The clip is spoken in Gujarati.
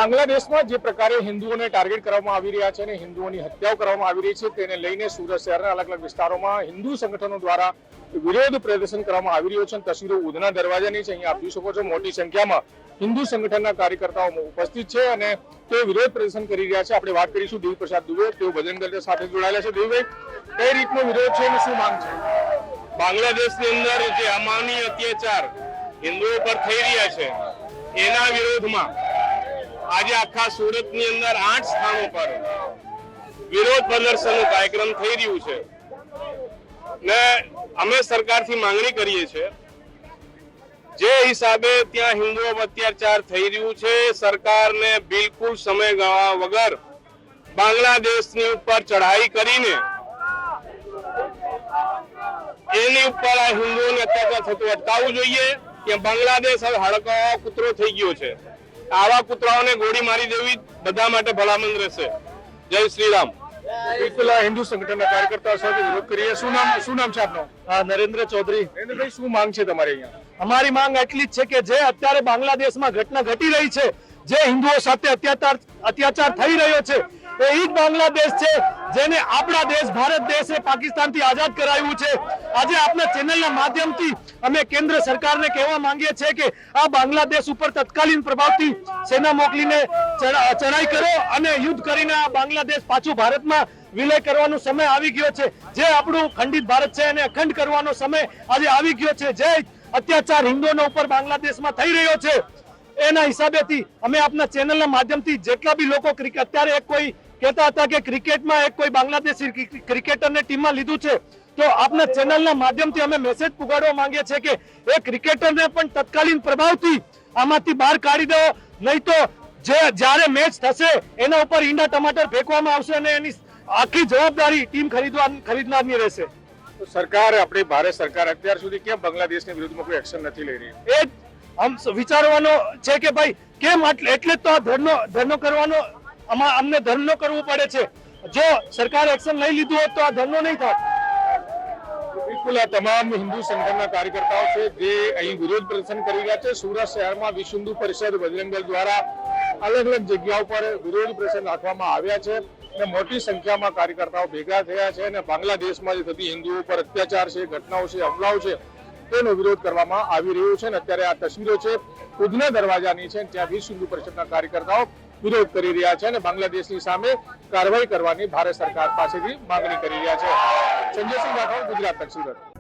બાંગ્લાદેશમાં જે પ્રકારે હિન્દુઓને ટાર્ગેટ કરવામાં આવી રહ્યા છે અને હિન્દુઓની હત્યાઓ કરવામાં આવી રહી છે તેને લઈને સુરત શહેરના અલગ અલગ વિસ્તારોમાં હિન્દુ સંગઠનો દ્વારા વિરોધ પ્રદર્શન કરવામાં આવી રહ્યો છે. તસવીરો ઉધના દરવાજાની છે. અહીંયા આપ જોઈ શકો છો મોટી સંખ્યામાં હિન્દુ સંગઠનના કાર્યકર્તાઓ ઉપસ્થિત છે અને તેઓ વિરોધ પ્રદર્શન કરી રહ્યા છે. આપણે વાત કરીશું દેવી પ્રસાદ દુબે, તેઓ બજરંગ દળ સાથે જોડાયેલા છે. દેવીભાઈ, કઈ રીતનો વિરોધ છે અને શું માંગ છે? બાંગ્લાદેશની અંદર જે અમાનવીય અત્યાચાર હિન્દુઓ પર થઈ રહ્યા છે એના વિરોધમાં આજે આખા સુરતની અંદર 8 સ્થાનો પર વિરોધ પ્રદર્શનનો કાર્યક્રમ થઈ રહ્યું છે ને અમે સરકારથી માંગણી કરીએ છીએ જે હિસાબે ત્યાં હિન્દુઓ પર અત્યાચાર થઈ રહ્યું છે સરકારને બિલકુલ સમય ગવા વગર બાંગ્લાદેશની ઉપર ચઢાઈ કરીને એની ઉપર આ હિન્દુઓને અત્યાચાર થતું અટકાવવું જોઈએ કે બાંગ્લાદેશ હવે હડકાવા કૂતરો થઈ ગયો છે. આવા કૂતરાઓને ગોળી મારી દેવી બધા માટે ભલામણ રહેશે. જય શ્રી રામ. બિલકુલ હિન્દુ સંગઠનના કાર્યકર્તાઓ સાથે વિરોધ કરીએ. શું નામ છે આપનું? નરેન્દ્ર ચૌધરી. નરેન્દ્રભાઈ, શું માંગ છે તમારે અહીંયા? અમારી માંગ એટલી જ છે કે જે અત્યારે બાંગ્લાદેશમાં ઘટના ઘટી રહી છે, જે હિન્દુઓ સાથે અત્યાચાર થઈ રહ્યો છે, એ જ બાંગ્લાદેશ છે જેને આપણા દેશ ભારત દેશે પાકિસ્તાનથી આઝાદ કરાવ્યું છે. આજે આપના ચેનલના માધ્યમથી અમે કેન્દ્ર સરકારને કહેવા માંગીએ છીએ કે આ બાંગ્લાદેશ ઉપર તત્કાલીન પ્રભાવથી સેના મોકલીને ચઢાઈ કરો અને યુદ્ધ કરીને આ બાંગ્લાદેશ પાછું ભારતમાં વિલય કરવાનો સમય આવી ગયો છે. જે આપણું ખંડિત ભારત છે એને અખંડ કરવાનો સમય આજે આવી ગયો છે. જે અત્યાચાર હિન્દુઓના ઉપર બાંગ્લાદેશમાં થઈ રહ્યો છે એના હિસાબેથી અમે આપના ચેનલના માધ્યમથી જેટલા બી લોકો અત્યારે એક કોઈ કહેતા હતા કે ક્રિકેટમાં એક કોઈ બાંગ્લાદેશી ક્રિકેટરને ટીમમાં લીધું છે, તો આપના ચેનલના માધ્યમથી અમે મેસેજ પુગાડવા માંગીએ છીએ કે એ ક્રિકેટરને પણ તત્કાલીન પ્રભાવથી આમાંથી બહાર કાઢી દો, નહીં તો જ્યારે મેચ થશે એના ઉપર ઈંડા ટમાટર ફેંકવામાં આવશે અને એની આખી જવાબદારી ટીમ ખરીદનારની રહેશે. તો સરકાર, આપણી ભારત સરકાર અત્યાર સુધી કેમ બાંગ્લાદેશની વિરુદ્ધમાં કોઈ એક્શન નથી લઈ રહી? એ આમ વિચારવાનો છે કે ભાઈ કેમ એટલે તો આ ધરનો કરવાનો અમને ધરનો કરવું પડે છે. જો સરકાર એક્શન લઈ લીધું હોત તો આ ધરનો નહીં થાત. બિલકુલ આ તમામ હિન્દુ સંગઠનના કાર્યકર્તાઓ છે જે અહીં વિરોધ પ્રદર્શન કરી રહ્યા છે. સુરત શહેરમાં વિશ્વ હિન્દુ પરિષદ બજરંગ દળ દ્વારા અલગ અલગ જગ્યાઓ પર વિરોધ પ્રદર્શન રાખવામાં આવ્યા છે અને મોટી સંખ્યામાં કાર્યકર્તાઓ ભેગા થયા છે અને બાંગ્લાદેશમાં જે થતી હિન્દુઓ પર અત્યાચાર છે, ઘટનાઓ છે, હુમલાઓ છે તેનો વિરોધ કરવામાં આવી રહ્યો છે. અને અત્યારે આ તસવીરો છે ઉધના દરવાજાની છે, ત્યાં વિશ્વ હિન્દુ પરિષદના કાર્યકર્તાઓ વિરોધ કરી રહ્યા છે અને બાંગ્લાદેશની સામે કાર્યવાહી કરવાની ભારત સરકાર પાસેથી માંગણી કરી રહ્યા છે. સંજય સિંહ રાઠોડ, ગુજરાત તક, સુરત.